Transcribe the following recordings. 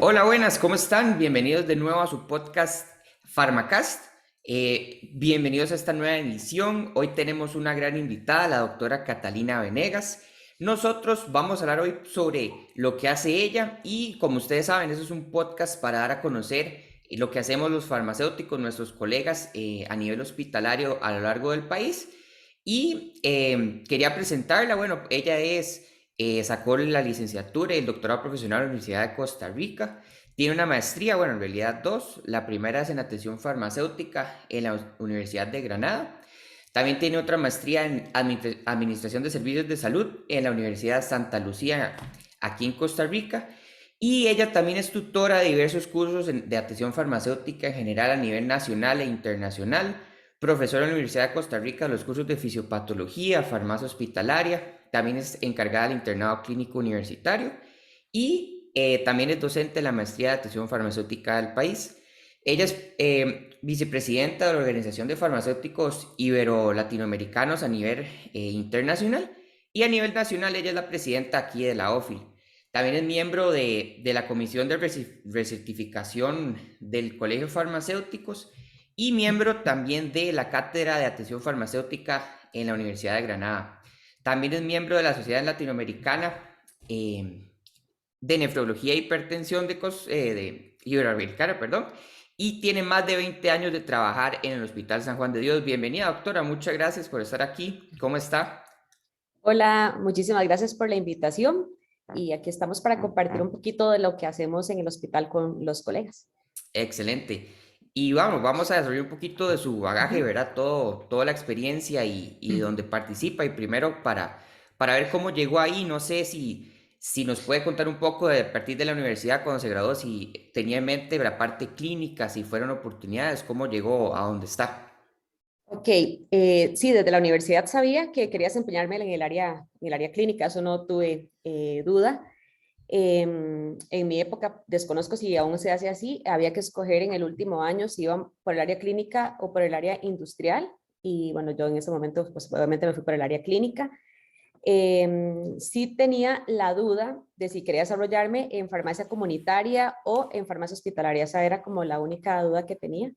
Hola, buenas, ¿cómo están? Bienvenidos de nuevo a su podcast Pharmacast. Bienvenidos a esta nueva edición. Hoy tenemos una gran invitada, la doctora Catalina Venegas. Nosotros vamos a hablar hoy sobre lo que hace ella y, como ustedes saben, eso es un podcast para dar a conocer lo que hacemos los farmacéuticos, nuestros colegas a nivel hospitalario a lo largo del país. Y quería presentarla. Bueno, ella sacó la licenciatura y el doctorado profesional en la Universidad de Costa Rica. Tiene una maestría, bueno, en realidad dos. La primera es en atención farmacéutica en la Universidad de Granada. También tiene otra maestría en administración de servicios de salud en la Universidad Santa Lucía, aquí en Costa Rica. Y ella también es tutora de diversos cursos de atención farmacéutica en general a nivel nacional e internacional. Profesora en la Universidad de Costa Rica de los cursos de fisiopatología, farmacia hospitalaria. También es encargada del internado clínico universitario. Y también es docente de la maestría de atención farmacéutica del país. Ella es vicepresidenta de la Organización de Farmacéuticos Ibero-Latinoamericanos a nivel internacional, y a nivel nacional ella es la presidenta aquí de la OFIL. También es miembro de la Comisión de Recertificación del Colegio de Farmacéuticos y miembro también de la Cátedra de Atención Farmacéutica en la Universidad de Granada. También es miembro de la Sociedad Latinoamericana de Nefrología e Hipertensión de Iberoamericana, perdón, y tiene más de 20 años de trabajar en el Hospital San Juan de Dios. Bienvenida, doctora, muchas gracias por estar aquí. ¿Cómo está? Hola, muchísimas gracias por la invitación y aquí estamos para compartir un poquito de lo que hacemos en el hospital con los colegas. Excelente. Y vamos a desarrollar un poquito de su bagaje, Ujú. ¿verdad? Toda la experiencia y donde participa. Y primero para ver cómo llegó ahí, no sé si nos puede contar un poco de a partir de la universidad cuando se graduó, si tenía en mente la parte clínica, si fueron oportunidades, cómo llegó a donde está. Ok, sí, desde la universidad sabía que quería desempeñarme en el área clínica, eso no tuve duda. En mi época, desconozco si aún se hace así, había que escoger en el último año si iban por el área clínica o por el área industrial. Y bueno, yo en ese momento, pues obviamente me fui por el área clínica. Sí tenía la duda de si quería desarrollarme en farmacia comunitaria o en farmacia hospitalaria. Esa era como la única duda que tenía.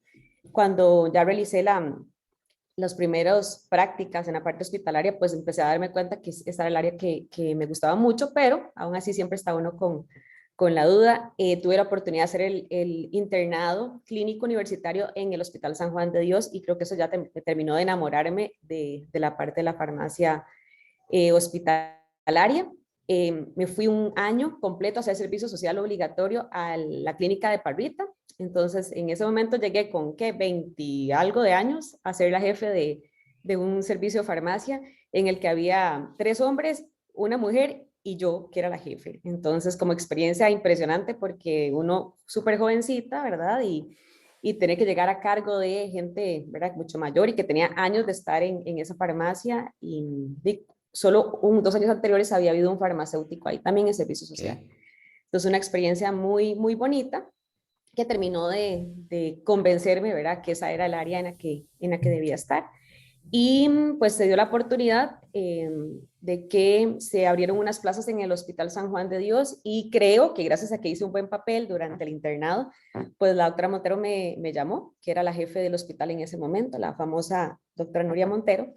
Cuando ya realicé los primeros prácticas en la parte hospitalaria, pues empecé a darme cuenta que esa era el área que me gustaba mucho, pero aún así siempre está uno con la duda. Tuve la oportunidad de hacer el internado clínico universitario en el Hospital San Juan de Dios y creo que eso ya terminó de enamorarme de la parte de la farmacia hospitalaria. Me fui un año completo a hacer servicio social obligatorio a la clínica de Parrita. Entonces, en ese momento llegué con, ¿qué? 20 algo de años a ser la jefe de un servicio de farmacia en el que había 3 hombres, una mujer y yo, que era la jefe. Entonces, como experiencia impresionante porque uno súper jovencita, ¿verdad? Y tener que llegar a cargo de gente, ¿verdad? Mucho mayor y que tenía años de estar en esa farmacia y solo 2 años anteriores había habido un farmacéutico ahí también en servicio Ok. social. Entonces, una experiencia muy, muy bonita que terminó de convencerme, ¿verdad? Que esa era el área en la que debía estar. Y pues se dio la oportunidad de que se abrieron unas plazas en el Hospital San Juan de Dios y creo que gracias a que hice un buen papel durante el internado, pues la doctora Montero me llamó, que era la jefe del hospital en ese momento, la famosa doctora Nuria Montero,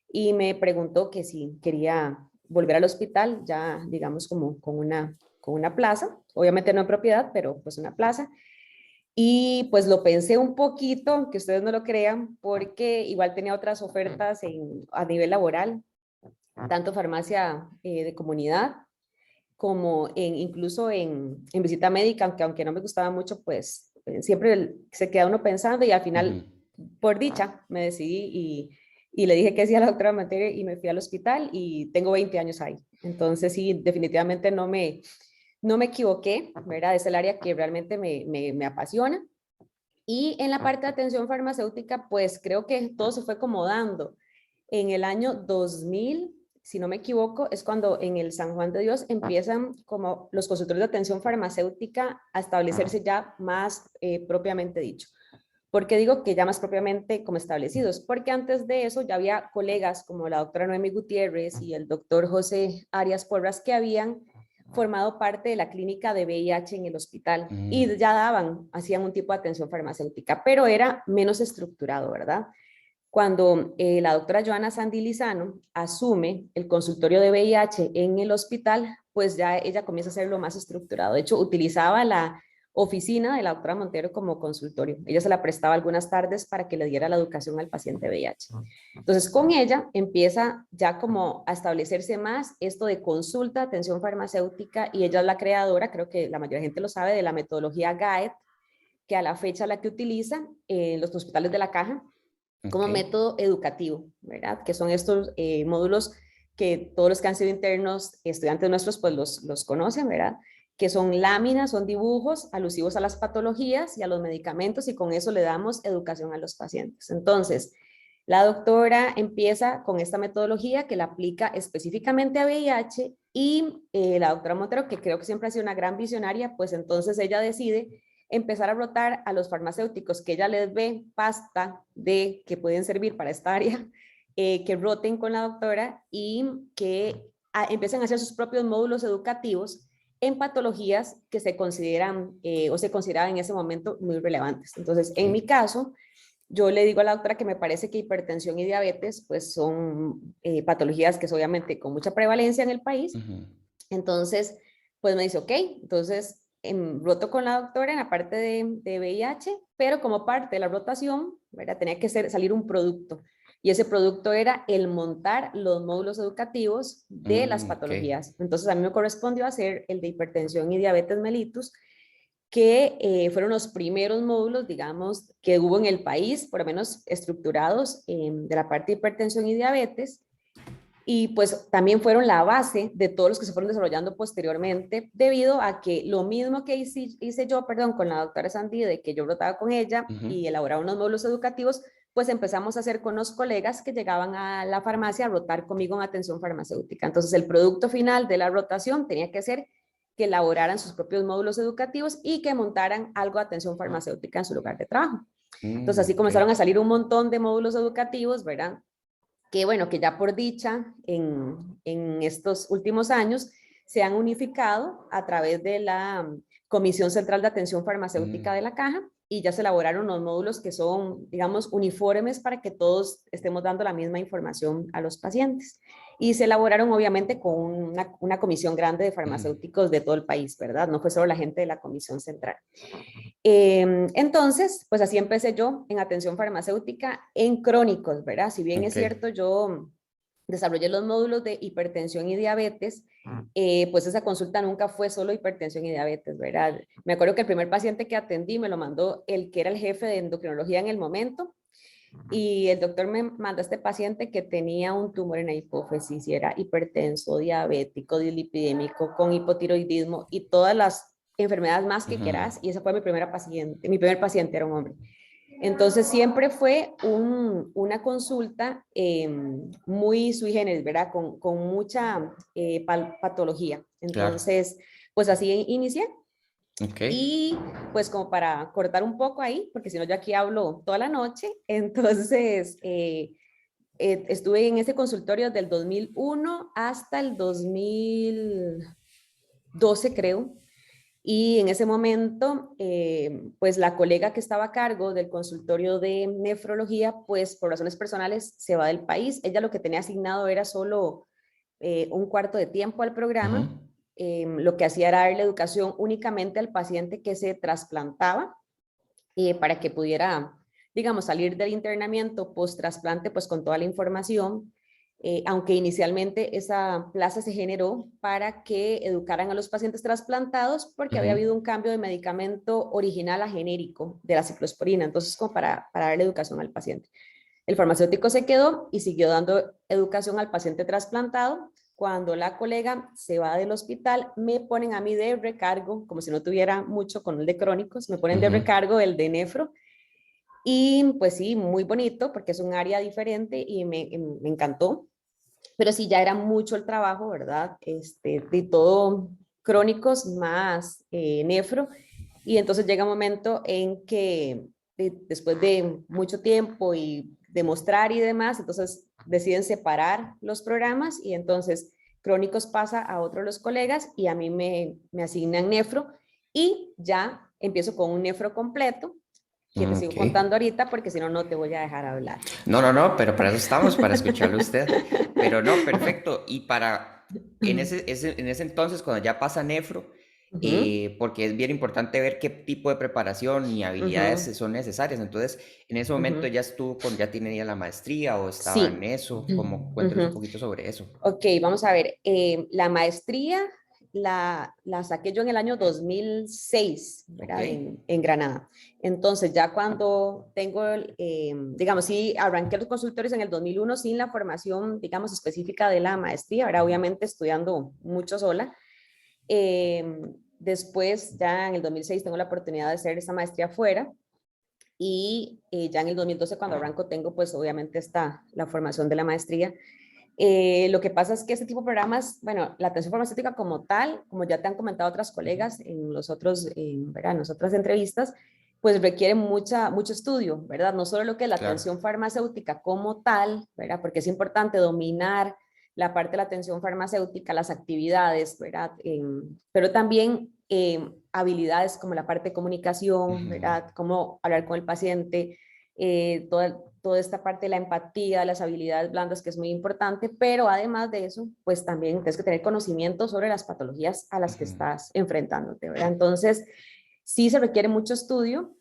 y me preguntó que si quería volver al hospital, ya digamos como con una plaza, obviamente no en propiedad, pero pues una plaza. Y pues lo pensé un poquito, aunque ustedes no lo crean, porque igual tenía otras ofertas a nivel laboral, tanto farmacia de comunidad como incluso en visita médica, aunque no me gustaba mucho, pues siempre se queda uno pensando y al final, Ujú. por dicha, me decidí y le dije que sí a la doctora Materia y me fui al hospital y tengo 20 años ahí. Entonces sí, definitivamente no me equivoqué, ¿verdad? Es el área que realmente me apasiona. Y en la parte de atención farmacéutica, pues creo que todo se fue acomodando. En el año 2000, si no me equivoco, es cuando en el San Juan de Dios empiezan como los consultores de atención farmacéutica a establecerse ya más propiamente dicho. ¿Por qué digo que ya más propiamente como establecidos? Porque antes de eso ya había colegas como la doctora Noemi Gutiérrez y el doctor José Arias Porras que habían formado parte de la clínica de VIH en el hospital y ya hacían un tipo de atención farmacéutica, pero era menos estructurado, ¿verdad? Cuando la doctora Joana Sandy Lizano asume el consultorio de VIH en el hospital, pues ya ella comienza a hacerlo más estructurado. De hecho, utilizaba la oficina de la doctora Montero como consultorio. Ella se la prestaba algunas tardes para que le diera la educación al paciente VIH. Entonces, con ella empieza ya como a establecerse más esto de consulta, atención farmacéutica, y ella es la creadora, creo que la mayoría de gente lo sabe, de la metodología GAET, que a la fecha la que utiliza en los hospitales de la Caja, como método educativo, ¿verdad? Que son estos módulos que todos los que han sido internos, estudiantes nuestros, pues los conocen, ¿verdad? Que son láminas, son dibujos alusivos a las patologías y a los medicamentos, y con eso le damos educación a los pacientes. Entonces, la doctora empieza con esta metodología que la aplica específicamente a VIH, y la doctora Montero, que creo que siempre ha sido una gran visionaria, pues entonces ella decide empezar a rotar a los farmacéuticos que ella les ve pasta de que pueden servir para esta área, que roten con la doctora y que empiecen a hacer sus propios módulos educativos en patologías que se consideran o se consideraban en ese momento muy relevantes. Entonces, en mi caso, yo le digo a la doctora que me parece que hipertensión y diabetes pues son patologías que es obviamente con mucha prevalencia en el país. Entonces, pues me dice, ok, entonces roto con la doctora en la parte de VIH, pero como parte de la rotación, ¿verdad? Tenía que salir un producto. Y ese producto era el montar los módulos educativos de las patologías. Entonces a mí me correspondió hacer el de hipertensión y diabetes mellitus, que fueron los primeros módulos, digamos, que hubo en el país, por lo menos estructurados, de la parte de hipertensión y diabetes. Y pues también fueron la base de todos los que se fueron desarrollando posteriormente, debido a que lo mismo que hice yo, perdón, con la doctora Sandy, de que yo rotaba con ella y elaboraba unos módulos educativos, pues empezamos a hacer con los colegas que llegaban a la farmacia a rotar conmigo en atención farmacéutica. Entonces el producto final de la rotación tenía que ser que elaboraran sus propios módulos educativos y que montaran algo de atención farmacéutica en su lugar de trabajo. Entonces así comenzaron a salir un montón de módulos educativos, ¿verdad? Que bueno, que ya por dicha en estos últimos años se han unificado a través de la Comisión Central de Atención Farmacéutica de la Caja, y ya se elaboraron los módulos que son, digamos, uniformes para que todos estemos dando la misma información a los pacientes. Y se elaboraron obviamente con una comisión grande de farmacéuticos de todo el país, ¿verdad? No fue solo la gente de la Comisión Central. Entonces, pues así empecé yo en atención farmacéutica en crónicos, ¿verdad? Si bien es cierto, yo desarrollé los módulos de hipertensión y diabetes, pues esa consulta nunca fue solo hipertensión y diabetes, ¿verdad? Me acuerdo que el primer paciente que atendí me lo mandó el que era el jefe de endocrinología en el momento, y el doctor me mandó a este paciente que tenía un tumor en la hipófisis y era hipertenso, diabético, dislipidémico, con hipotiroidismo y todas las enfermedades más que quieras, y esa fue mi primera paciente, mi primer paciente era un hombre. Entonces siempre fue una consulta muy sui generis, ¿verdad? Con mucha patología. Entonces, pues así inicié. Y pues como para cortar un poco ahí, porque si no yo aquí hablo toda la noche, entonces estuve en ese consultorio del 2001 hasta el 2012, creo. Y en ese momento, pues la colega que estaba a cargo del consultorio de nefrología, pues por razones personales se va del país. Ella lo que tenía asignado era solo un cuarto de tiempo al programa. Lo que hacía era darle educación únicamente al paciente que se trasplantaba, para que pudiera, digamos, salir del internamiento post-trasplante pues con toda la información. Aunque inicialmente esa plaza se generó para que educaran a los pacientes trasplantados, porque había habido un cambio de medicamento original a genérico de la ciclosporina, entonces como para darle educación al paciente. El farmacéutico se quedó y siguió dando educación al paciente trasplantado. Cuando la colega se va del hospital, me ponen a mí de recargo, como si no tuviera mucho con el de crónicos, me ponen de recargo el de nefro. Y pues sí, muy bonito porque es un área diferente y me encantó. Pero sí, ya era mucho el trabajo, ¿verdad? De todo crónicos más nefro. Y entonces llega un momento en que después de mucho tiempo y demostrar y demás, entonces deciden separar los programas, y entonces crónicos pasa a otros los colegas y a mí me asignan nefro y ya empiezo con un nefro completo que te sigo Ok. contando ahorita porque si no, no te voy a dejar hablar. No, no, no, pero para eso estamos, para escucharlo a usted. Pero no, perfecto. Y en ese entonces, cuando ya pasa nefro, Ujú, porque es bien importante ver qué tipo de preparación y habilidades ujú, son necesarias. Entonces, en ese momento ujú. ya estuvo ya tenía la maestría o estaba en Sí. eso. Como, cuéntenos un Ujú. poquito sobre eso. Ok, vamos a ver. La maestría la saqué yo en el año 2006, Ok. ¿verdad? En Granada. Entonces, ya cuando tengo, digamos, sí, arranqué los consultorios en el 2001 sin la formación, digamos, específica de la maestría, ¿verdad? Ujú, Obviamente estudiando mucho sola. Eh, Después, ya en el 2006, tengo la oportunidad de hacer esa maestría afuera. Y ya en el 2012, cuando arranco, tengo pues obviamente la formación de la maestría. Lo que pasa es que este tipo de programas, bueno, la atención farmacéutica como tal, como ya te han comentado otras ujú, colegas en los otros, ¿verdad? En las otras entrevistas, pues requiere mucho estudio, ¿verdad? No solo lo que es la claro. atención farmacéutica como tal, ¿verdad? Porque es importante dominar la parte de la atención farmacéutica, las actividades, ¿verdad? Pero también habilidades como la parte de comunicación, Ujú, ¿verdad? Cómo hablar con el paciente, toda esta parte de la empatía, las habilidades blandas, que es muy importante, pero además de eso, pues también tienes que tener conocimiento sobre las patologías a las que ujú, estás enfrentándote, ¿verdad? Entonces, sí se requiere mucho estudio.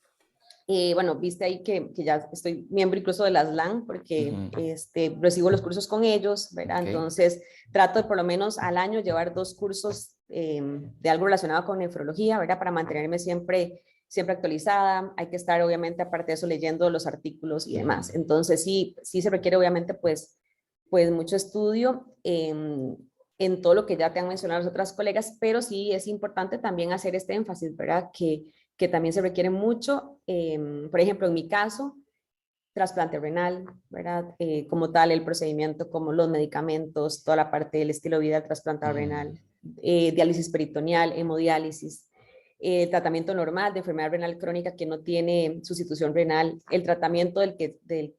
Bueno, viste ahí que ya estoy miembro incluso de las LAN porque ujú, recibo los cursos con ellos, ¿verdad? ok. Entonces, trato de por lo menos al año llevar 2 cursos de algo relacionado con nefrología, ¿verdad? Para mantenerme siempre actualizada. Hay que estar, obviamente, aparte de eso, leyendo los artículos y Ujú, demás. Entonces, sí se requiere, obviamente, pues mucho estudio en todo lo que ya te han mencionado las otras colegas, pero sí es importante también hacer este énfasis, ¿verdad? Que también se requiere mucho, por ejemplo, en mi caso, trasplante renal, ¿verdad? Como tal, el procedimiento, como los medicamentos, toda la parte del estilo de vida del trasplantado ujú, renal, diálisis peritoneal, hemodiálisis, tratamiento normal de enfermedad renal crónica que no tiene sustitución renal, el tratamiento del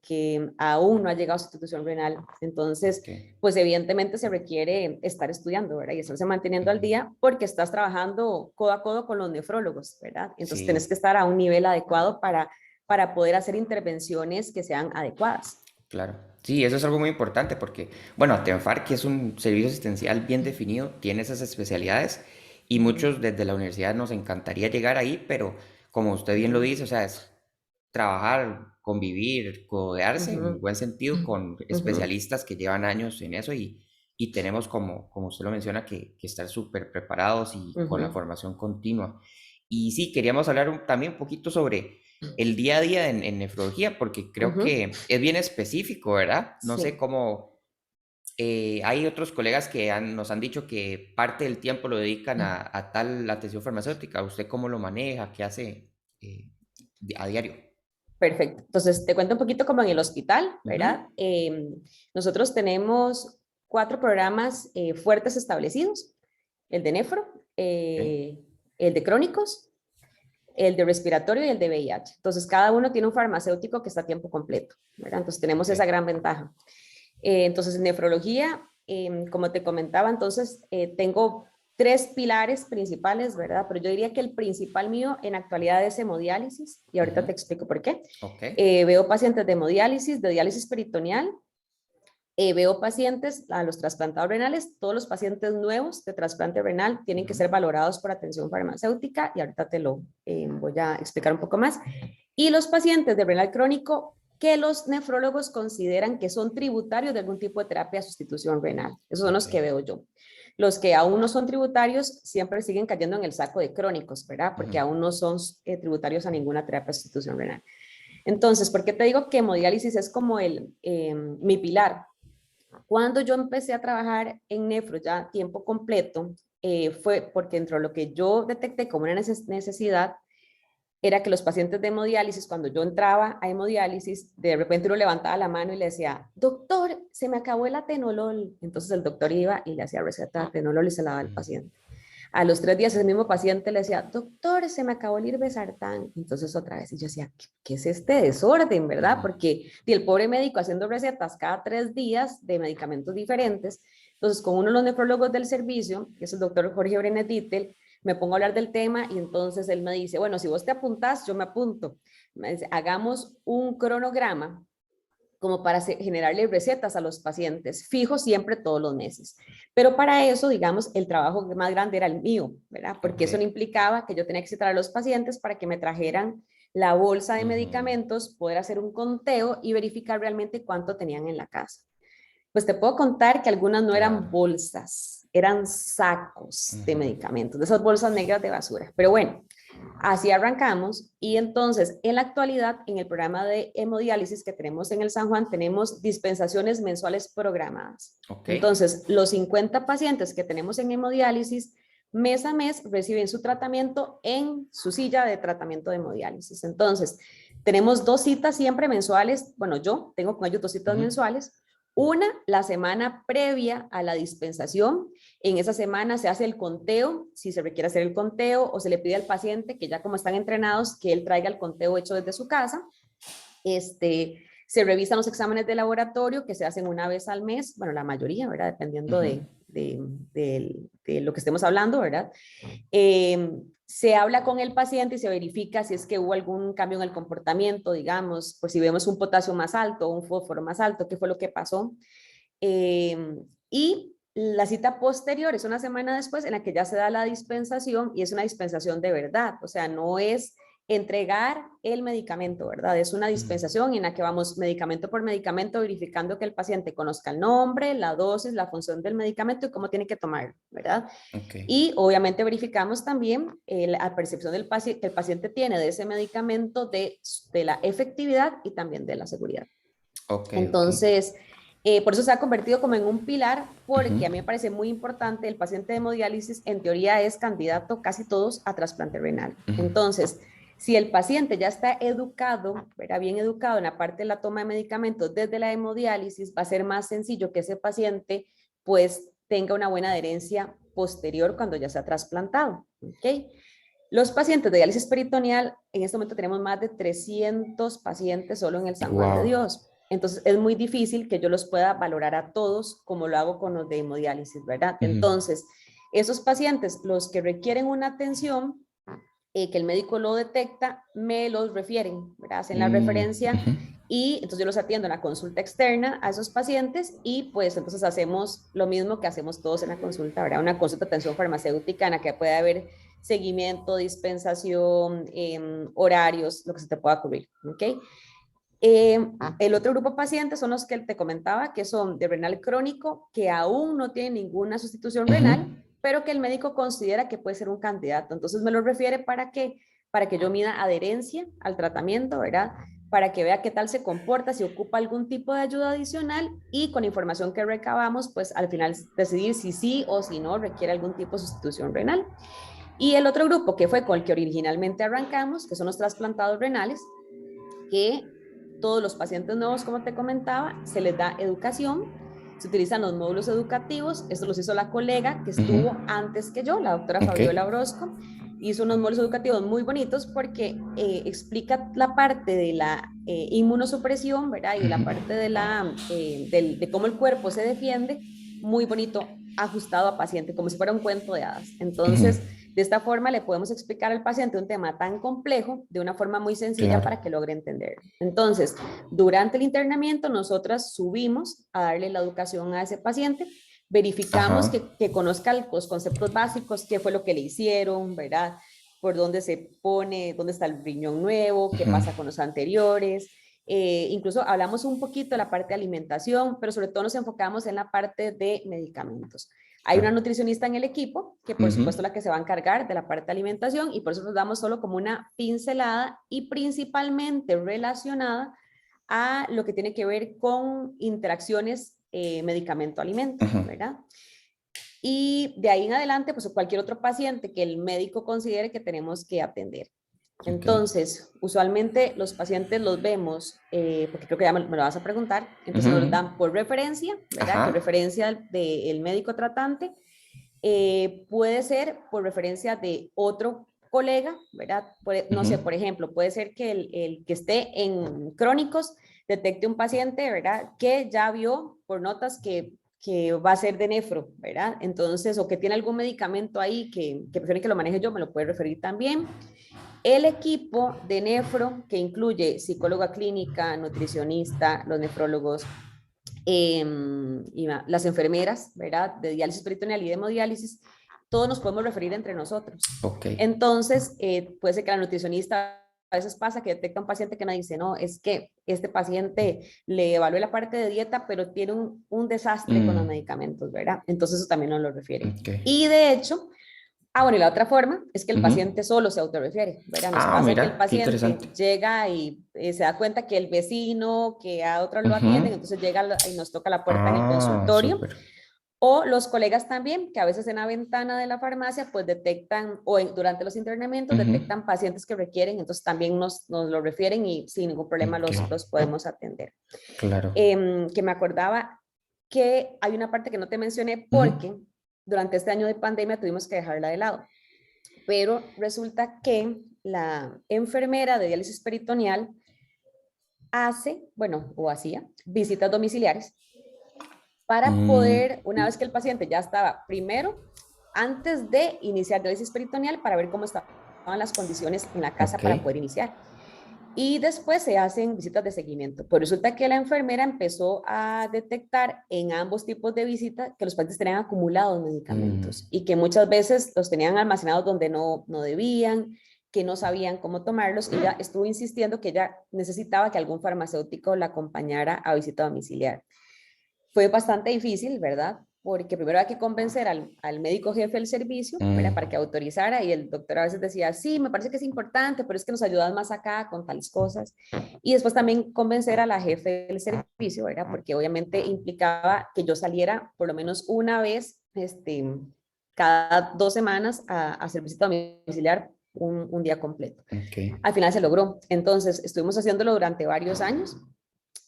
que aún no ha llegado a sustitución renal. Entonces, ok. pues evidentemente se requiere estar estudiando, ¿verdad? Y estarse manteniendo al Ujú, día porque estás trabajando codo a codo con los nefrólogos, ¿verdad? Entonces, tenés sí. que estar a un nivel adecuado para poder hacer intervenciones que sean adecuadas. Claro. Sí, eso es algo muy importante porque, bueno, TENFAR, que es un servicio asistencial bien definido, tiene esas especialidades y Ujú, muchos desde la universidad nos encantaría llegar ahí, pero como usted bien lo ujú, dice, o sea, es trabajar, convivir, codearse, en ujú, buen sentido, con ujú, especialistas que llevan años en eso y tenemos, como usted lo menciona, que estar súper preparados y con la ujú, formación continua. Y sí, queríamos hablar también un poquito sobre el día a día en nefrología, porque creo ujú. que es bien específico, ¿verdad? No sé Sí, cómo, hay otros colegas que nos han dicho que parte del tiempo lo dedican a tal atención farmacéutica. ¿Usted cómo lo maneja? ¿Qué hace a diario? perfecto. Entonces, te cuento un poquito como en el hospital, Ujú, ¿verdad? Nosotros tenemos 4 programas fuertes establecidos, el de nefro, ok, el de crónicos, el de respiratorio y el de VIH. Entonces, cada uno tiene un farmacéutico que está a tiempo completo, ¿verdad? Entonces, tenemos ok, esa gran ventaja. Entonces, en nefrología, como te comentaba, entonces tengo 3 pilares principales, ¿verdad? Pero yo diría que el principal mío en actualidad es hemodiálisis, y ahorita ujú, te explico por qué. ok, Veo pacientes de hemodiálisis, de diálisis peritoneal, veo pacientes a los trasplantados renales, todos los pacientes nuevos de trasplante renal tienen que ujú, ser valorados por atención farmacéutica, y ahorita te lo voy a explicar un poco más. Y los pacientes de renal crónico que los nefrólogos consideran que son tributarios de algún tipo de terapia de sustitución renal. Esos son ok, los que veo yo. Los que aún no son tributarios siempre siguen cayendo en el saco de crónicos, ¿verdad? Porque ujú, aún no son tributarios a ninguna terapia de sustitución renal. Entonces, ¿por qué te digo que hemodiálisis es como mi pilar? Cuando yo empecé a trabajar en nefro ya a tiempo completo, fue porque dentro de lo que yo detecté como una necesidad era que los pacientes de hemodiálisis, cuando yo entraba a hemodiálisis, de repente uno levantaba la mano y le decía, doctor, se me acabó el atenolol. Entonces el doctor iba y le hacía receta de atenolol y se la daba al ujú, paciente. A los 3 días ese mismo paciente le decía, doctor, se me acabó el irbesartán. Entonces otra vez, y yo decía, ¿qué es este desorden, verdad? ujú, Porque el pobre médico haciendo recetas cada 3 días de medicamentos diferentes, Entonces, con uno de los nefrólogos del servicio, que es el doctor Jorge Brenes Dittel, me pongo a hablar del tema y entonces él me dice, bueno, si vos te apuntás, yo me apunto. Me dice, hagamos un cronograma como para generarle recetas a los pacientes, fijo siempre todos los meses. Pero para eso, digamos, el trabajo más grande era el mío, ¿verdad? Porque eso no implicaba que yo tenía que citar a los pacientes para que me trajeran la bolsa de medicamentos, poder hacer un conteo y verificar realmente cuánto tenían en la casa. Pues te puedo contar que algunas no eran bolsas, eran sacos de medicamentos, de esas bolsas negras de basura. Pero bueno, así arrancamos y entonces en la actualidad en el programa de hemodiálisis que tenemos en el San Juan tenemos dispensaciones mensuales programadas. Entonces los 50 pacientes que tenemos en hemodiálisis mes a mes reciben su tratamiento en su silla de tratamiento de hemodiálisis. Entonces tenemos 2 citas siempre mensuales, bueno yo tengo con ellos 2 citas mensuales, una la semana previa a la dispensación. En esa semana se hace el conteo, si se requiere hacer el conteo o se le pide al paciente que ya como están entrenados, que él traiga el conteo hecho desde su casa. Se revisan los exámenes de laboratorio que se hacen una vez al mes, bueno, la mayoría, ¿verdad? Dependiendo de lo que estemos hablando, ¿verdad? Se habla con el paciente y se verifica si es que hubo algún cambio en el comportamiento, digamos, pues si vemos un potasio más alto, un fósforo más alto, qué fue lo que pasó. Y la cita posterior es una semana después en la que ya se da la dispensación y es una dispensación de verdad, o sea, no es entregar el medicamento, ¿verdad? Es una dispensación en la que vamos medicamento por medicamento verificando que el paciente conozca el nombre, la dosis, la función del medicamento y cómo tiene que tomarlo, ¿verdad? Y obviamente verificamos también la percepción del paciente, que el paciente tiene de ese medicamento, de la efectividad y también de la seguridad. Entonces, por eso se ha convertido como en un pilar, porque a mí me parece muy importante, el paciente de hemodiálisis en teoría es candidato casi todos a trasplante renal. Entonces, si el paciente ya está educado, ¿verdad? Bien educado en la parte de la toma de medicamentos desde la hemodiálisis, va a ser más sencillo que ese paciente pues tenga una buena adherencia posterior cuando ya sea trasplantado. ¿Okay? Los pacientes de diálisis peritoneal, en este momento tenemos más de 300 pacientes solo en el San Juan de Dios. Entonces es muy difícil que yo los pueda valorar a todos como lo hago con los de hemodiálisis, ¿verdad? Entonces, esos pacientes, los que requieren una atención, que el médico lo detecta, me los refieren, ¿verdad? Hacen la referencia y entonces yo los atiendo en la consulta externa a esos pacientes y pues entonces hacemos lo mismo que hacemos todos en la consulta, ¿verdad? Una consulta de atención farmacéutica en la que puede haber seguimiento, dispensación, horarios, lo que se te pueda cubrir, ¿ok? El otro grupo de pacientes son los que te comentaba, que son de renal crónico, que aún no tienen ninguna sustitución renal, pero que el médico considera que puede ser un candidato. Entonces me lo refiere para qué, para que yo mida adherencia al tratamiento, ¿verdad? Para que vea qué tal se comporta, si ocupa algún tipo de ayuda adicional y con información que recabamos, pues al final decidir si sí o si no requiere algún tipo de sustitución renal. Y el otro grupo que fue con el que originalmente arrancamos, que son los trasplantados renales, que todos los pacientes nuevos, como te comentaba, se les da educación, se utilizan los módulos educativos, esto los hizo la colega que estuvo antes que yo, la doctora Fabiola Orozco, hizo unos módulos educativos muy bonitos porque explica la parte de la inmunosupresión, ¿verdad? Y la parte de cómo el cuerpo se defiende, muy bonito, ajustado a paciente, como si fuera un cuento de hadas. Entonces, de esta forma le podemos explicar al paciente un tema tan complejo de una forma muy sencilla para que logre entender. Entonces, durante el internamiento, nosotras subimos a darle la educación a ese paciente, verificamos que conozca los conceptos básicos, qué fue lo que le hicieron, ¿verdad? Por dónde se pone, dónde está el riñón nuevo, qué pasa con los anteriores. Incluso hablamos un poquito de la parte de alimentación, pero sobre todo nos enfocamos en la parte de medicamentos. Hay una nutricionista en el equipo que por supuesto la que se va a encargar de la parte de alimentación y por eso nos damos solo como una pincelada y principalmente relacionada a lo que tiene que ver con interacciones medicamento-alimento, ¿verdad? Y de ahí en adelante, pues cualquier otro paciente que el médico considere que tenemos que atender. Entonces, usualmente los pacientes los vemos, porque creo que ya me lo vas a preguntar, entonces nos los dan por referencia, ¿verdad? Que referencia del médico tratante, puede ser por referencia de otro colega, ¿verdad? No sé, por ejemplo, puede ser que el que esté en crónicos detecte un paciente, ¿verdad? Que ya vio por notas que que va a ser de nefro, ¿verdad? Entonces, o que tiene algún medicamento ahí que prefieren que lo maneje yo, me lo puede referir también. El equipo de nefro, que incluye psicóloga clínica, nutricionista, los nefrólogos, y las enfermeras, ¿verdad? De diálisis peritoneal y de hemodiálisis, todos nos podemos referir entre nosotros. Ok. Entonces, puede ser que la nutricionista a veces pasa que detecta un paciente que me dice, no, es que este paciente le evalué la parte de dieta, pero tiene un desastre con los medicamentos, ¿verdad? Entonces eso también nos lo refieren. Ok. Y de hecho, bueno, y la otra forma es que el Ujú. paciente solo se autorrefiere, ¿verdad? Nos Ah, pasa que el mira, qué paciente interesante. llega y se da cuenta que el vecino, que a otros lo Ujú. atienden, entonces llega y nos toca la puerta en el Ah, consultorio. súper. O los colegas también, que a veces en la ventana de la farmacia, pues detectan, o durante los internamientos, Ujú. detectan pacientes que requieren, entonces también nos lo refieren y sin ningún problema Ok, los podemos atender. claro. Que me acordaba que hay una parte que no te mencioné Ujú. porque durante este año de pandemia tuvimos que dejarla de lado, pero resulta que la enfermera de diálisis peritoneal hace, bueno, o hacía visitas domiciliares para Mm, poder, una vez que el paciente ya estaba, primero, antes de iniciar diálisis peritoneal, para ver cómo estaban las condiciones en la casa ok. para poder iniciar. Y después se hacen visitas de seguimiento. Pues resulta que la enfermera empezó a detectar en ambos tipos de visitas que los pacientes tenían acumulados Mm, medicamentos y que muchas veces los tenían almacenados donde no debían, que no sabían cómo tomarlos, y ella estuvo insistiendo que ella necesitaba que algún farmacéutico la acompañara a visita domiciliar. Fue bastante difícil, ¿verdad? Porque primero hay que convencer al médico jefe del servicio, ¿verdad? Para que mm, autorizara, y el doctor a veces decía, sí, me parece que es importante, pero es que nos ayudas más acá con tales cosas. Y después también convencer a la jefe del servicio, ¿verdad? Porque obviamente implicaba que yo saliera por lo menos una vez, cada 2 semanas a hacer visita domiciliar un día completo. ok. Al final se logró. Entonces, estuvimos haciéndolo durante varios años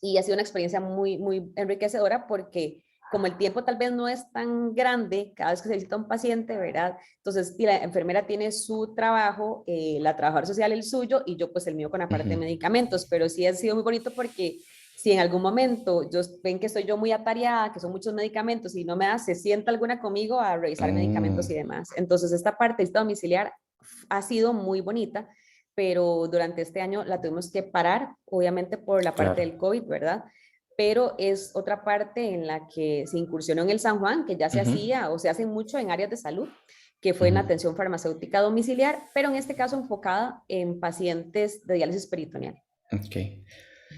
y ha sido una experiencia muy, muy enriquecedora porque como el tiempo tal vez no es tan grande cada vez que se visita un paciente, ¿verdad? Entonces, y la enfermera tiene su trabajo, la trabajadora social el suyo y yo pues el mío con la parte de Ujú. medicamentos, pero sí ha sido muy bonito porque si en algún momento ven que estoy yo muy atareada, que son muchos medicamentos y no me da, se sienta alguna conmigo a revisar medicamentos y Mm, demás. Entonces, esta parte de domiciliar ha sido muy bonita, pero durante este año la tuvimos que parar, obviamente por la parte claro. del COVID, ¿verdad? Pero es otra parte en la que se incursionó en el San Juan, que ya se Ujú, hacía o se hace mucho en áreas de salud, que fue en ujú. atención farmacéutica domiciliar, pero en este caso enfocada en pacientes de diálisis peritoneal. Ok.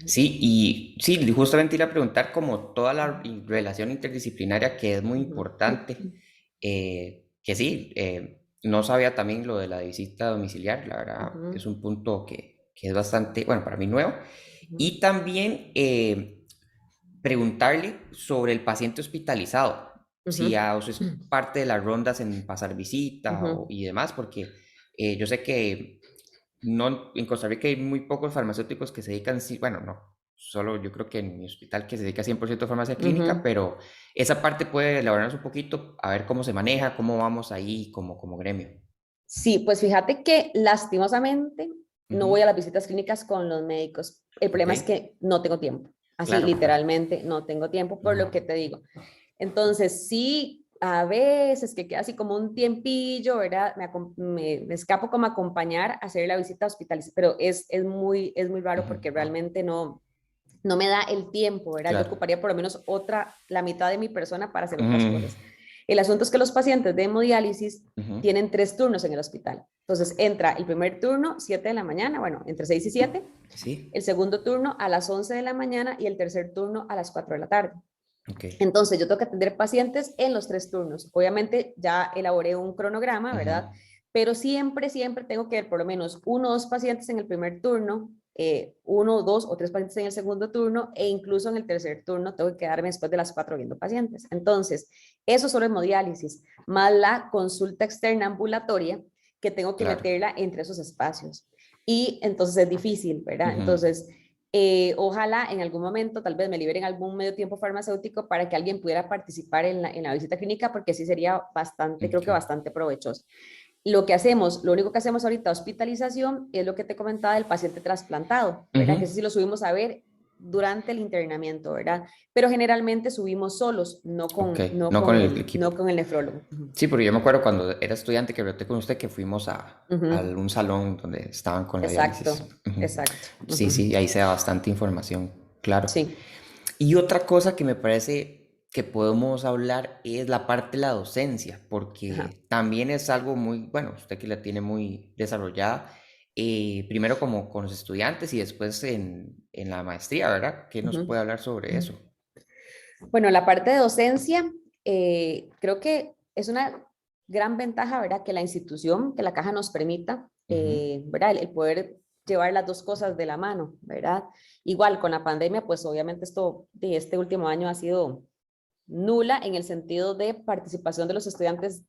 Sí, y sí, justamente iba a preguntar como toda la relación interdisciplinaria que es muy Ujú. importante, que sí, no sabía también lo de la visita domiciliar, la verdad Ujú. es un punto que es bastante, bueno, para mí nuevo. Ujú. Y también preguntarle sobre el paciente hospitalizado, si Ujú. a usted es parte de las rondas en pasar visita Ujú. y demás, porque yo sé que no, en Costa Rica hay muy pocos farmacéuticos que se dedican, sí, bueno, no, solo yo creo que en mi hospital que se dedica 100% a farmacia clínica, Ujú. pero esa parte puede elaborarnos un poquito, a ver cómo se maneja, cómo vamos ahí como gremio. Sí, pues fíjate que lastimosamente no Ujú. voy a las visitas clínicas con los médicos. El Ok, problema es que no tengo tiempo. Así, claro, claro. literalmente, no tengo tiempo por lo que Ujú. te digo. Entonces, sí, a veces que queda así como un tiempillo, ¿verdad? Me escapo como a acompañar a hacer la visita hospitalizaria, pero es muy raro Ujú. porque realmente no me da el tiempo, ¿verdad? Yo Claro. ocuparía por lo menos la mitad de mi persona para hacer otras Mm, cosas. El asunto es que los pacientes de hemodiálisis ujú. tienen 3 turnos en el hospital. Entonces entra el primer turno, 7 de la mañana, bueno, entre 6 y 7, Sí, el segundo turno a las 11 de la mañana y el tercer turno a las 4 de la tarde. ok. Entonces yo tengo que atender pacientes en los 3 turnos. Obviamente ya elaboré un cronograma, Ujú. ¿verdad? Pero siempre, siempre tengo que ver por lo menos 1 o 2 pacientes en el primer turno, 1, 2 o 3 pacientes en el segundo turno, e incluso en el tercer turno tengo que quedarme después de las 4 viendo pacientes. Entonces, eso solo hemodiálisis, más la consulta externa ambulatoria que tengo que Claro. meterla entre esos espacios. Y entonces es difícil, ¿verdad? Ujú. Entonces, ojalá en algún momento tal vez me liberen algún medio tiempo farmacéutico para que alguien pudiera participar en la visita clínica, porque sí sería bastante, creo Ok. que bastante provechoso. Lo único que hacemos ahorita, hospitalización, es lo que te comentaba del paciente trasplantado, ¿verdad? Que Ujú. ese sí lo subimos a ver durante el internamiento, ¿verdad? Pero generalmente subimos solos, Ok, no con el equipo. no con el nefrólogo. Sí, porque yo me acuerdo cuando era estudiante que roté con usted que fuimos a Ujú. un salón donde estaban con la diálisis. Exacto, Ujú. exacto. Sí, Ujú. sí, ahí se da bastante información, claro. Sí. Y otra cosa que me parece que podemos hablar es la parte de la docencia, Ajá. porque también es algo muy, bueno, usted que la tiene muy desarrollada, primero como con los estudiantes y después en la maestría, ¿verdad? ¿Qué nos Ujú. puede hablar sobre eso? Bueno, la parte de docencia, creo que es una gran ventaja, ¿verdad? Que la institución, que la caja nos permita, Ujú, ¿verdad? El poder llevar las dos cosas de la mano, ¿verdad? Igual con la pandemia, pues obviamente esto de este último año ha sido nula en el sentido de participación de los estudiantes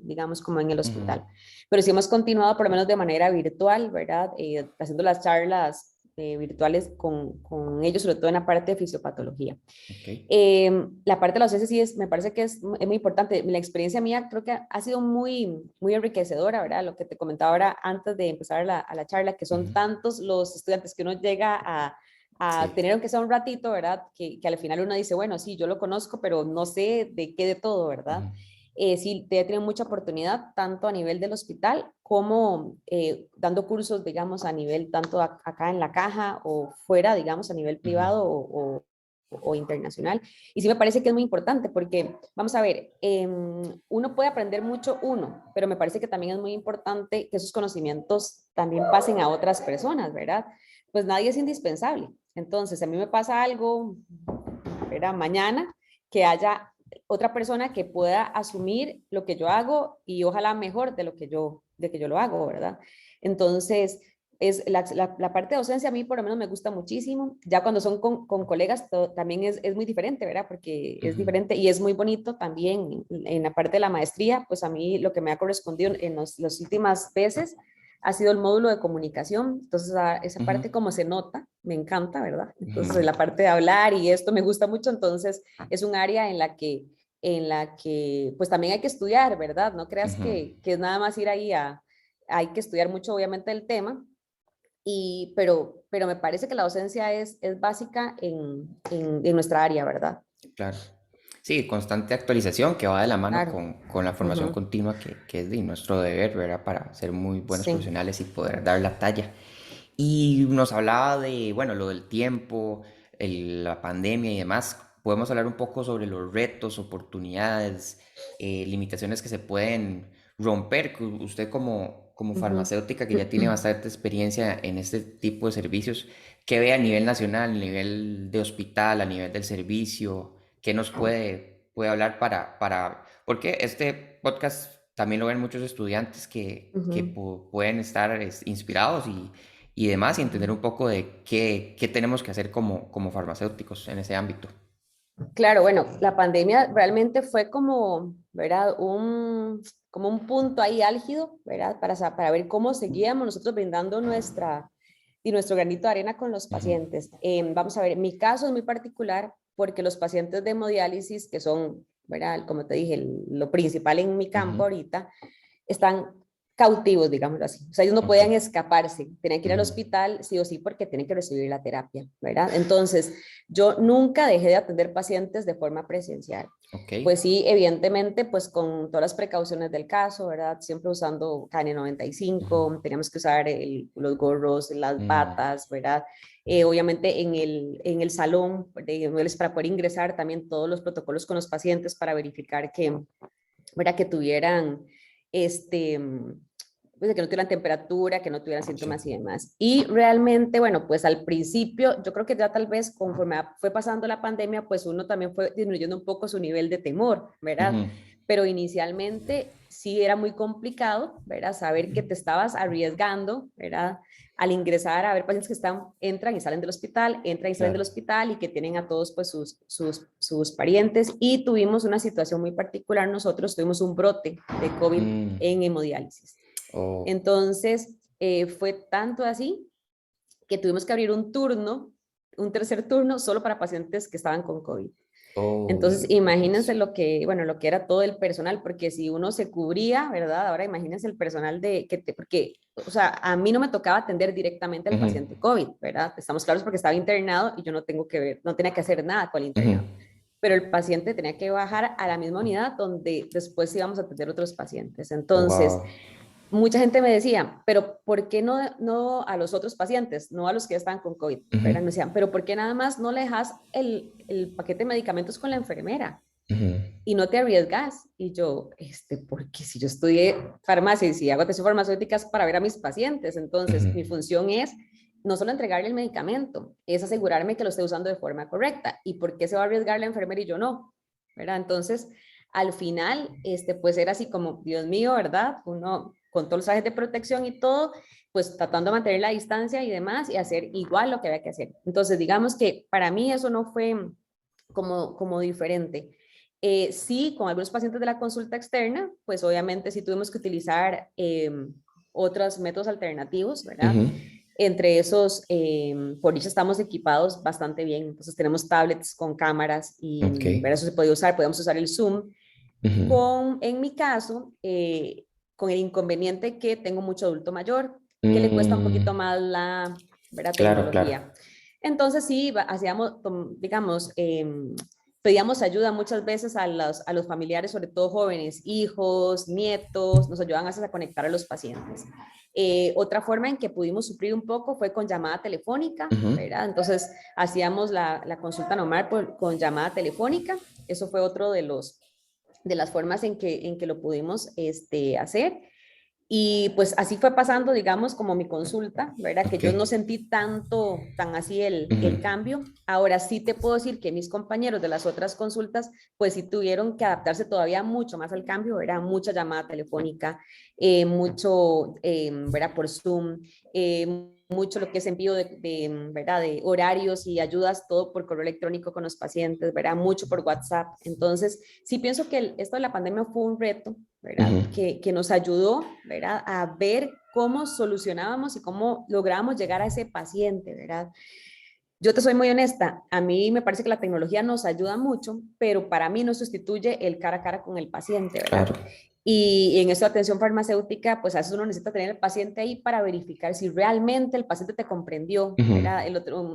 digamos, como en el ujú, hospital. Pero sí hemos continuado por lo menos de manera virtual, ¿verdad? Haciendo las charlas virtuales con ellos, sobre todo en la parte de fisiopatología. ok. La parte de la docencia sí me parece que es muy importante. La experiencia mía creo que ha sido muy enriquecedora, ¿verdad? Lo que te comentaba ahora antes de empezar a la charla, que son Ujú, tantos los estudiantes que uno llega a sí. tener aunque sea un ratito, ¿verdad? Que al final uno dice, bueno, sí, yo lo conozco, pero no sé de qué de todo, ¿verdad? Ujú, Sí, te he tenido mucha oportunidad, tanto a nivel del hospital como dando cursos, digamos, a nivel tanto acá en la caja o fuera, digamos, a nivel ujú, privado o internacional. Y sí me parece que es muy importante porque, vamos a ver, uno puede aprender mucho uno, pero me parece que también es muy importante que esos conocimientos también pasen a otras personas, ¿verdad? Pues nadie es indispensable. Entonces, a mí me pasa algo, ¿verdad? Mañana, que haya otra persona que pueda asumir lo que yo hago y ojalá mejor de que yo lo hago, ¿verdad? Entonces, es la parte de docencia a mí por lo menos me gusta muchísimo. Ya cuando son con colegas también es muy diferente, ¿verdad? Porque es ujú, diferente y es muy bonito también en la parte de la maestría, pues a mí lo que me ha correspondido en las últimas veces ha sido el módulo de comunicación. Entonces, esa ujú, parte como se nota, me encanta, ¿verdad? Entonces, ujú, la parte de hablar y esto me gusta mucho, entonces es un área en la que pues también hay que estudiar, ¿verdad? No creas ujú. que es nada más ir ahí hay que estudiar mucho obviamente el tema, pero me parece que la docencia es básica en nuestra área, ¿verdad? Claro. Sí, constante actualización que va de la mano Claro. con la formación Ujú. continua que es de nuestro deber, ¿verdad? Para ser muy buenos Sí. profesionales y poder dar la talla. Y nos hablaba de, bueno, lo del tiempo, la pandemia y demás. Podemos hablar un poco sobre los retos, oportunidades, limitaciones que se pueden romper. Que usted como Ujú. farmacéutica que ya tiene bastante experiencia en este tipo de servicios, ¿qué ve a nivel nacional, a nivel de hospital, a nivel del servicio? ¿Qué nos puede hablar porque este podcast también lo ven muchos estudiantes que Ujú. pueden estar inspirados y demás, y entender un poco de qué tenemos que hacer como farmacéuticos en ese ámbito. Claro, bueno, la pandemia realmente fue como, ¿verdad? Como un punto ahí álgido, ¿verdad? Para ver cómo seguíamos nosotros brindando nuestro granito de arena con los Ujú, pacientes. Vamos a ver, mi caso es muy particular porque los pacientes de hemodiálisis, que son, ¿verdad? Como te dije, lo principal en mi campo ujú, ahorita, están cautivos, digámoslo así. O sea, ellos no ok, podían escaparse, tenían que ir al ujú, hospital sí o sí porque tienen que recibir la terapia, ¿verdad? Entonces, yo nunca dejé de atender pacientes de forma presencial. ok, Pues sí, evidentemente, pues con todas las precauciones del caso, ¿verdad? Siempre usando ujú, KN95, teníamos que usar los gorros, las mm, batas, ¿verdad? Obviamente en el salón para poder ingresar también todos los protocolos con los pacientes para verificar ¿verdad? Que tuvieran pues, que no tuvieran temperatura, que no tuvieran sí, síntomas y demás. Y realmente, bueno, pues al principio, yo creo que ya tal vez conforme fue pasando la pandemia, pues uno también fue disminuyendo un poco su nivel de temor, ¿verdad? ujú, Pero inicialmente sí era muy complicado, ¿verdad? Saber que te estabas arriesgando, ¿verdad? Al ingresar a ver pacientes que entran y salen del hospital, entran y salen del claro, hospital y que tienen a todos pues sus parientes. Y tuvimos una situación muy particular, nosotros tuvimos un brote de COVID mm, en hemodiálisis. oh, Entonces, fue tanto así que tuvimos que abrir un turno, un tercer turno, solo para pacientes que estaban con COVID. Entonces, Oh, imagínense puchica. lo que, bueno, lo que era todo el personal, porque si uno se cubría, ¿verdad? Ahora imagínense el personal porque, o sea, a mí no me tocaba atender directamente al Ujú, paciente COVID, ¿verdad? Estamos claros porque estaba internado y yo no tengo que ver, no tenía que hacer nada con el ujú. internado. Pero el paciente tenía que bajar a la misma unidad donde después íbamos a atender otros pacientes. Entonces, Wow. mucha gente me decía, pero ¿por qué no a los otros pacientes, no a los que ya estaban con COVID? Ujú, ¿Verdad? Me decían, pero ¿por qué nada más no le dejas el paquete de medicamentos con la enfermera ujú, y no te arriesgas? Y yo, porque si yo estudié farmacia y si hago atención farmacéutica es para ver a mis pacientes, ujú. entonces mi función es no solo entregarle el medicamento, es asegurarme que lo esté usando de forma correcta. ¿Y por qué se va a arriesgar la enfermera y yo no? ¿Verdad? Entonces, al final, pues era así como, Dios mío, ¿verdad? Uno con todos los trajes de protección y todo, pues tratando de mantener la distancia y demás y hacer igual lo que había que hacer. Entonces, digamos que para mí eso no fue como diferente. Sí, con algunos pacientes de la consulta externa, pues obviamente sí tuvimos que utilizar otros métodos alternativos, ¿verdad? Ujú, Entre esos, por dicho, estamos equipados bastante bien. Entonces tenemos tablets con cámaras y ok. ¿verdad? Eso se puede usar, podemos usar el Zoom. Ujú, En mi caso, con el inconveniente que tengo mucho adulto mayor, que le cuesta un mm, poquito más la, ¿verdad? claro, claro. Tecnología. Entonces sí, hacíamos, digamos, pedíamos ayuda muchas veces a los familiares, sobre todo jóvenes, hijos, nietos, nos ayudan a conectar a los pacientes. Otra forma en que pudimos suplir un poco fue con llamada telefónica, Ujú, ¿verdad? Entonces hacíamos la consulta normal con llamada telefónica. Eso fue otro de las formas en que lo pudimos hacer. Y pues así fue pasando, digamos, como mi consulta, ¿verdad? Que ok. yo no sentí tan así Ujú, el cambio. Ahora sí te puedo decir que mis compañeros de las otras consultas, pues sí tuvieron que adaptarse todavía mucho más al cambio, ¿verdad? Mucha llamada telefónica, mucho, ¿verdad? Por Zoom, mucho lo que es envío ¿verdad? De horarios y ayudas, todo por correo electrónico con los pacientes, ¿verdad? Mucho por WhatsApp. Entonces, sí pienso que esto de la pandemia fue un reto, ujú, ¿verdad? Que nos ayudó, ¿verdad? A ver cómo solucionábamos y cómo lográbamos llegar a ese paciente, ¿verdad? Yo te soy muy honesta, a mí me parece que la tecnología nos ayuda mucho, pero para mí no sustituye el cara a cara con el paciente, ¿verdad? claro. Y en esta atención farmacéutica, pues a veces uno necesita tener el paciente ahí para verificar si realmente el paciente te comprendió, Ujú, ¿verdad?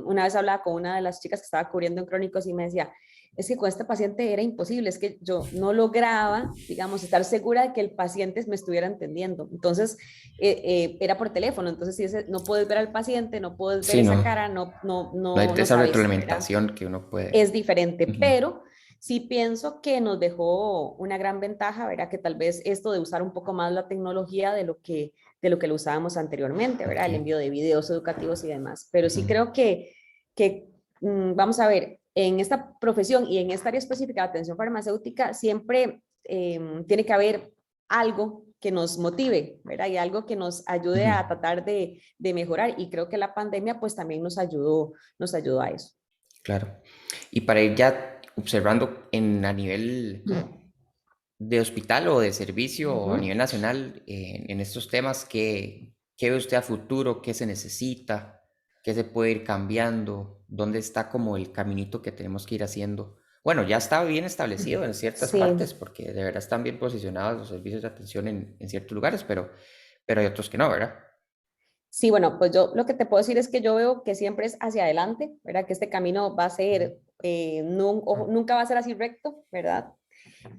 Una vez hablaba con una de las chicas que estaba cubriendo en crónicos y me decía, es que con este paciente era imposible, es que yo no lograba, digamos, estar segura de que el paciente me estuviera entendiendo. Entonces, era por teléfono, entonces si no puedes ver al paciente, no puedes ver sí, esa no. cara, No hay no esa sabes, ¿verdad? retroalimentación que uno Es puede. diferente, Ujú, pero sí pienso que nos dejó una gran ventaja, ¿verdad? Que tal vez esto de usar un poco más la tecnología de lo que lo usábamos anteriormente, ¿verdad? ok. El envío de videos educativos y demás. Pero Ujú, sí creo que vamos a ver, en esta profesión y en esta área específica de atención farmacéutica, siempre tiene que haber algo que nos motive, ¿verdad? Y algo que nos ayude ujú, a tratar de mejorar. Y creo que la pandemia pues también nos ayudó a eso. claro. Y para ir ya observando a nivel de hospital o de servicio o a Ujú. nivel nacional en estos temas, ¿qué ve usted a futuro? ¿Qué se necesita? ¿Qué se puede ir cambiando? ¿Dónde está como el caminito que tenemos que ir haciendo? Bueno, ya está bien establecido en ciertas Sí, partes porque de verdad están bien posicionados los servicios de atención en ciertos lugares, pero hay otros que no, ¿verdad? sí, bueno, pues yo lo que te puedo decir es que yo veo que siempre es hacia adelante, ¿verdad? Que este camino va a ser, nunca va a ser así recto, ¿verdad?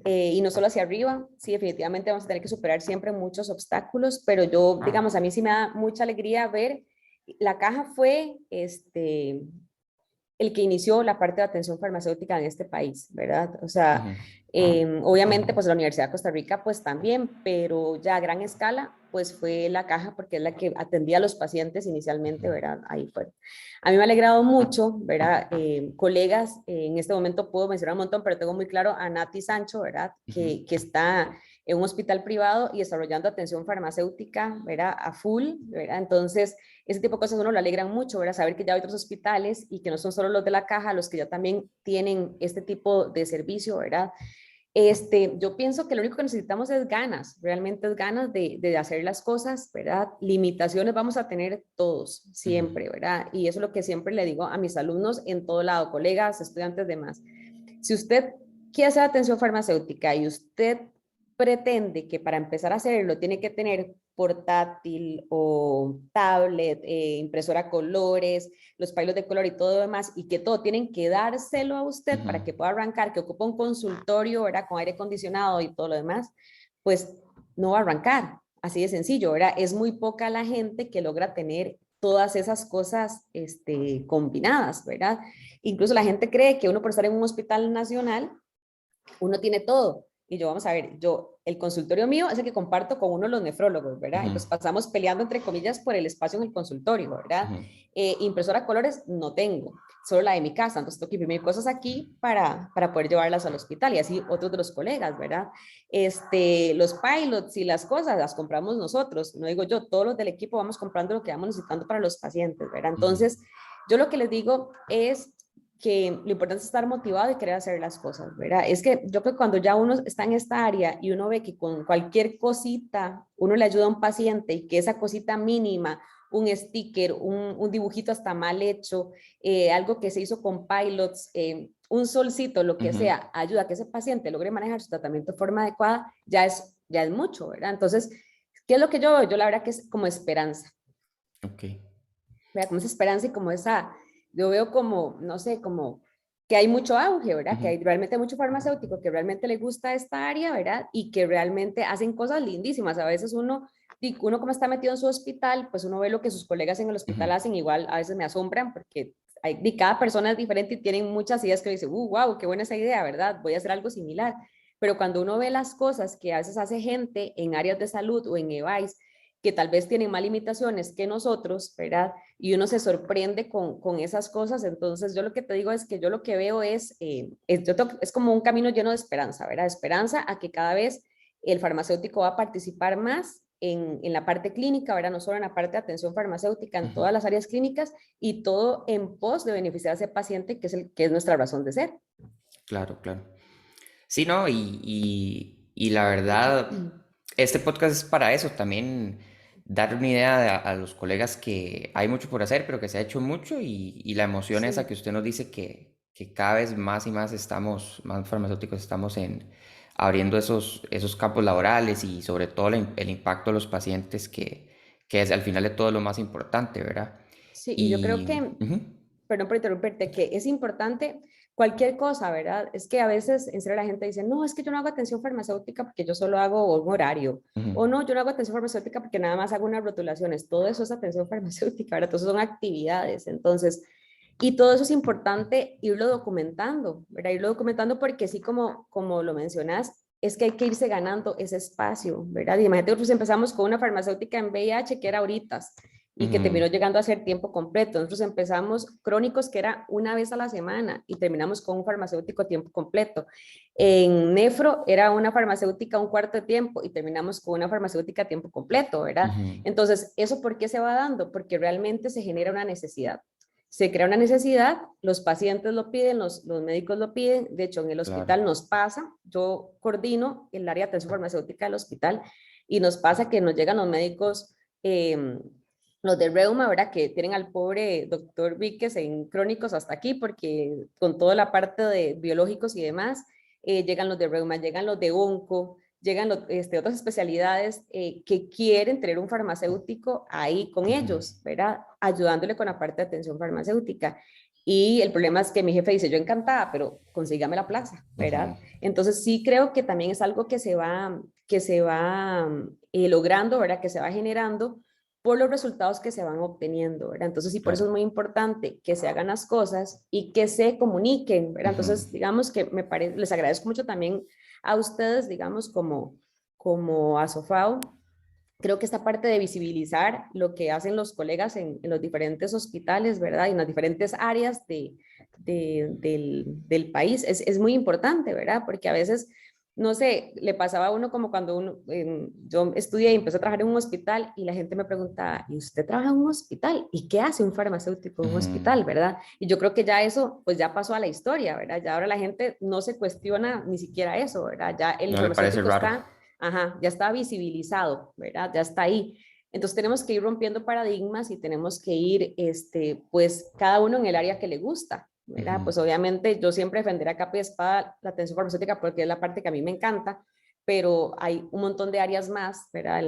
Y no solo hacia arriba, sí, definitivamente vamos a tener que superar siempre muchos obstáculos, pero yo, digamos, a mí sí me da mucha alegría ver, la caja fue, el que inició la parte de atención farmacéutica en este país, ¿verdad? O sea, Ujú, obviamente, pues la Universidad de Costa Rica, pues también, pero ya a gran escala, pues fue la caja porque es la que atendía a los pacientes inicialmente, ujú, ¿verdad? Ahí fue. A mí me ha alegrado mucho, ¿verdad? Colegas, en este momento puedo mencionar un montón, pero tengo muy claro a Nati Sancho, ¿verdad? ujú, Que está en un hospital privado y desarrollando atención farmacéutica, ¿verdad? A full, ¿verdad? Entonces, ese tipo de cosas a uno lo alegran mucho, ¿verdad? Saber que ya hay otros hospitales y que no son solo los de la caja, los que ya también tienen este tipo de servicio, ¿verdad? Yo pienso que lo único que necesitamos es ganas, realmente es ganas de hacer las cosas, ¿verdad? Limitaciones vamos a tener todos, ujú, siempre, ¿verdad? Y eso es lo que siempre le digo a mis alumnos en todo lado, colegas, estudiantes, demás. Si usted quiere hacer atención farmacéutica y usted pretende que para empezar a hacerlo tiene que tener portátil o tablet, impresora a colores, los pailos de color y todo lo demás, y que todo tienen que dárselo a usted para que pueda arrancar, que ocupa un consultorio, ¿verdad? Con aire acondicionado y todo lo demás, pues no va a arrancar. Así de sencillo, ¿verdad? Es muy poca la gente que logra tener todas esas cosas combinadas, ¿verdad? Incluso la gente cree que uno por estar en un hospital nacional, uno tiene todo. Y yo, vamos a ver, el consultorio mío es el que comparto con uno de los nefrólogos, ¿verdad? Y pues pasamos peleando, entre comillas, por el espacio en el consultorio, ¿verdad? Impresora a colores no tengo, solo la de mi casa, entonces tengo que imprimir cosas aquí para poder llevarlas al hospital y así otros de los colegas, ¿verdad? Los pilots y las cosas las compramos nosotros, no digo yo, todos los del equipo vamos comprando lo que vamos necesitando para los pacientes, ¿verdad? Entonces, yo lo que les digo es que lo importante es estar motivado y querer hacer las cosas, ¿verdad? Es que yo creo que cuando ya uno está en esta área y uno ve que con cualquier cosita uno le ayuda a un paciente y que esa cosita mínima, un sticker, un dibujito hasta mal hecho, algo que se hizo con pilots, un solcito, lo que sea, ayuda a que ese paciente logre manejar su tratamiento de forma adecuada, ya es mucho, ¿verdad? Entonces, ¿qué es lo que yo veo? Yo la verdad que es como esperanza. Ok. ¿Verdad? Como esa esperanza y como esa, yo veo como, no sé, como que hay mucho auge, ¿verdad? Que hay realmente mucho farmacéutico que realmente le gusta esta área, ¿verdad? Y que realmente hacen cosas lindísimas. A veces uno como está metido en su hospital, pues uno ve lo que sus colegas en el hospital hacen, igual a veces me asombran porque cada persona es diferente y tienen muchas ideas que dice, wow, qué buena esa idea, ¿verdad? Voy a hacer algo similar. Pero cuando uno ve las cosas que a veces hace gente en áreas de salud o en EVAIS, que tal vez tienen más limitaciones que nosotros, ¿verdad? Y uno se sorprende con esas cosas. Entonces, yo lo que te digo es que yo lo que veo es como un camino lleno de esperanza, ¿verdad? Esperanza a que cada vez el farmacéutico va a participar más en la parte clínica, ¿verdad? No solo en la parte de atención farmacéutica, en todas las áreas clínicas y todo en pos de beneficiar a ese paciente que es nuestra razón de ser. Claro, claro. Sí, no, y la verdad, este podcast es para eso, también dar una idea a los colegas que hay mucho por hacer, pero que se ha hecho mucho y la emoción esa Sí. que usted nos dice que cada vez más y más más farmacéuticos estamos abriendo esos campos laborales y sobre todo el impacto a los pacientes que es al final de todo lo más importante, ¿verdad? Sí, y yo creo Y... que, perdón por interrumpirte, que es importante cualquier cosa, ¿verdad? Es que a veces en serio la gente dice, no, es que yo no hago atención farmacéutica porque yo solo hago un horario, o no, yo no hago atención farmacéutica porque nada más hago unas rotulaciones, todo eso es atención farmacéutica, ¿verdad? Todo eso son actividades, entonces, y todo eso es importante irlo documentando, ¿verdad? Irlo documentando porque sí, como lo mencionas, es que hay que irse ganando ese espacio, ¿verdad? Y imagínate, nosotros empezamos con una farmacéutica en VIH que era ahorita y que terminó llegando a ser tiempo completo. Nosotros empezamos crónicos que era una vez a la semana y terminamos con un farmacéutico a tiempo completo. En nefro era una farmacéutica un cuarto de tiempo y terminamos con una farmacéutica a tiempo completo, ¿verdad? Entonces, ¿eso por qué se va dando? Porque realmente se genera una necesidad. Se crea una necesidad, los pacientes lo piden, los médicos lo piden, de hecho en el Claro. hospital nos pasa, yo coordino el área de atención farmacéutica del hospital y nos pasa que nos llegan los médicos los de reuma, ¿verdad? Que tienen al pobre doctor Víquez en crónicos hasta aquí, porque con toda la parte de biológicos y demás, llegan los de reuma, llegan los de onco, llegan otras especialidades que quieren tener un farmacéutico ahí con ellos, ¿verdad? Ayudándole con la parte de atención farmacéutica. Y el problema es que mi jefe dice, yo encantada, pero consígame la plaza, ¿verdad? Entonces sí creo que también es algo que se va logrando, ¿verdad? Que se va generando por los resultados que se van obteniendo, ¿verdad? Entonces, sí, por eso Claro. es muy importante que se hagan las cosas y que se comuniquen, ¿verdad? Entonces, digamos que les agradezco mucho también a ustedes, digamos, como a Sofao, creo que esta parte de visibilizar lo que hacen los colegas en los diferentes hospitales, ¿verdad? Y en las diferentes áreas del país es muy importante, ¿verdad? Porque a veces, no sé, le pasaba a uno como cuando yo estudié y empecé a trabajar en un hospital y la gente me pregunta, ¿y usted trabaja en un hospital? ¿Y qué hace un farmacéutico en un hospital, verdad? Y yo creo que ya eso, pues ya pasó a la historia, ¿verdad? Ya ahora la gente no se cuestiona ni siquiera eso, ¿verdad? Ya el No le parece farmacéutico raro. está. Ajá, ya está visibilizado, ¿verdad? Ya está ahí. Entonces tenemos que ir rompiendo paradigmas y tenemos que ir, pues, cada uno en el área que le gusta, ¿verdad? Ujú, Pues obviamente yo siempre defenderé a capa y espada la atención farmacéutica porque es la parte que a mí me encanta, pero hay un montón de áreas más, ¿verdad?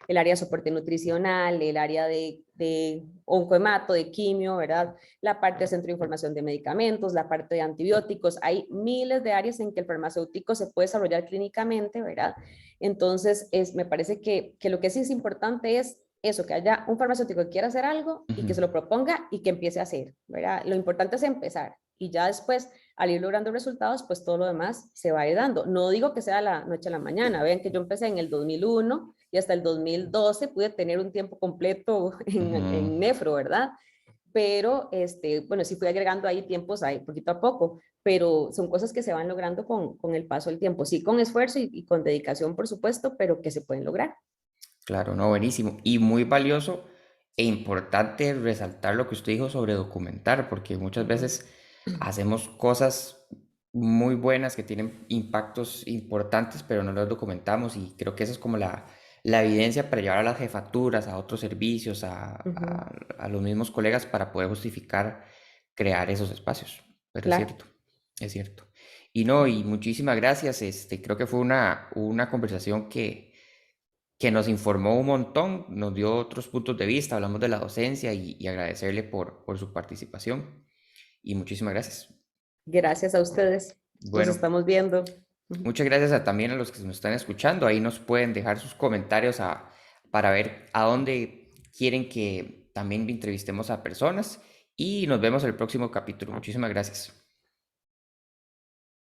El área de soporte nutricional, el área de oncohemato, de quimio, ¿verdad? La parte de centro de información de medicamentos, la parte de antibióticos. Hay miles de áreas en que el farmacéutico se puede desarrollar clínicamente, ¿verdad? Entonces, me parece que lo que sí es importante es eso, que haya un farmacéutico que quiera hacer algo y que ujú. se lo proponga y que empiece a hacer, ¿verdad? Lo importante es empezar y ya después, al ir logrando resultados, pues todo lo demás se va a ir dando. No digo que sea la noche a la mañana, vean que yo empecé en el 2001 y hasta el 2012 pude tener un tiempo completo Ujú. en nefro, ¿verdad? Pero, bueno, sí fui agregando ahí tiempos ahí poquito a poco, pero son cosas que se van logrando con el paso del tiempo, sí, con esfuerzo y con dedicación, por supuesto, pero que se pueden lograr. Claro, no, buenísimo. Y muy valioso e importante resaltar lo que usted dijo sobre documentar, porque muchas Ujú. veces hacemos cosas muy buenas que tienen impactos importantes, pero no los documentamos y creo que esa es como la evidencia para llevar a las jefaturas, a otros servicios, Ujú. a los mismos colegas para poder justificar crear esos espacios. Pero Claro. es cierto. Y no, y muchísimas gracias. Creo que fue una conversación que nos informó un montón, nos dio otros puntos de vista, hablamos de la docencia y agradecerle por su participación. Y muchísimas gracias. Gracias a ustedes. Nos Bueno, estamos viendo. Ujú. muchas gracias también a los que nos están escuchando. Ahí nos pueden dejar sus comentarios para ver a dónde quieren que también entrevistemos a personas. Y nos vemos en el próximo capítulo. Muchísimas gracias.